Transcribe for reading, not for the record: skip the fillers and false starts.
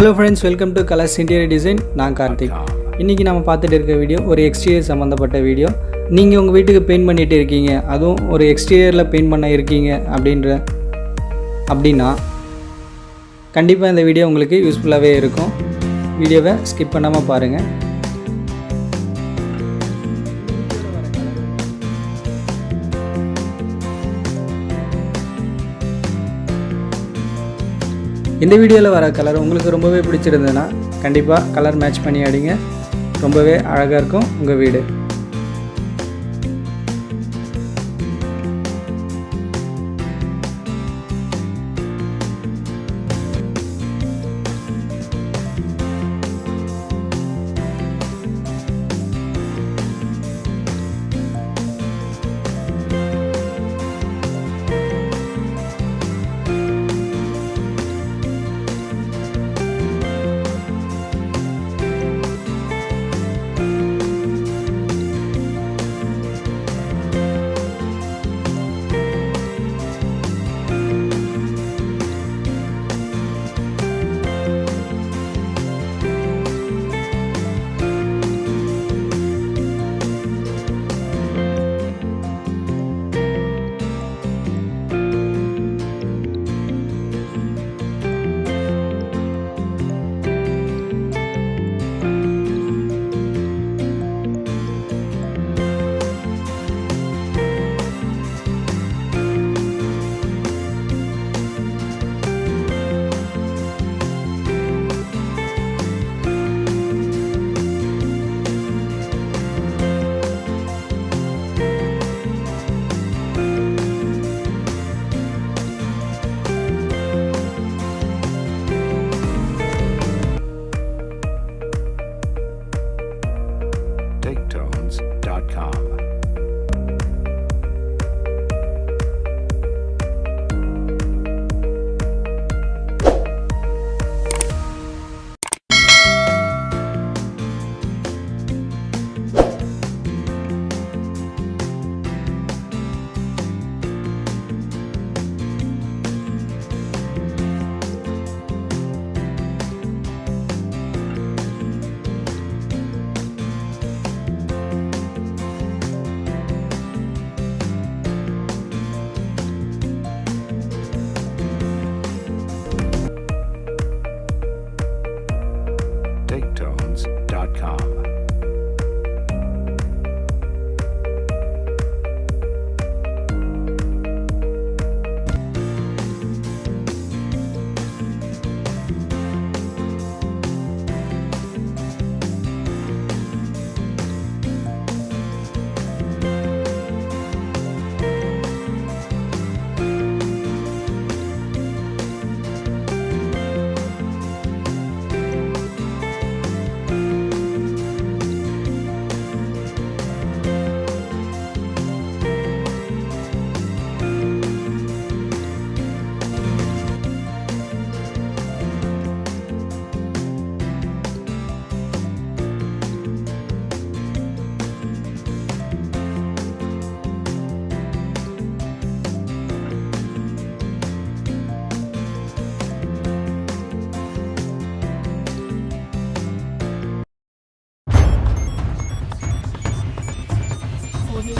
Hello friends, welcome to Colors Interior Design. நான் கார்த்திக். இன்னைக்கு நாம பார்த்துட்டு இருக்க வீடியோ ஒரு எக்ஸ்டீரியர் சம்பந்தப்பட்ட வீடியோ. நீங்க உங்க வீட்டுக்கு பெயிண்ட் பண்ணிட்டு இருக்கீங்க, அதுவும் ஒரு எக்ஸ்டீரியர்ல பெயிண்ட் பண்ண இருக்கீங்க அப்படினா கண்டிப்பா இந்த வீடியோ உங்களுக்கு யூஸ்ஃபுல்லாவே இருக்கும். வீடியோவை ஸ்கிப் பண்ணாம பாருங்க. இந்த வீடியோவில் வர கலர் உங்களுக்கு ரொம்பவே பிடிச்சிருந்ததுன்னா கண்டிப்பாக கலர் மேட்ச் பண்ணி அடிங்க. ரொம்பவே அழகாக இருக்கும் உங்கள் வீடு.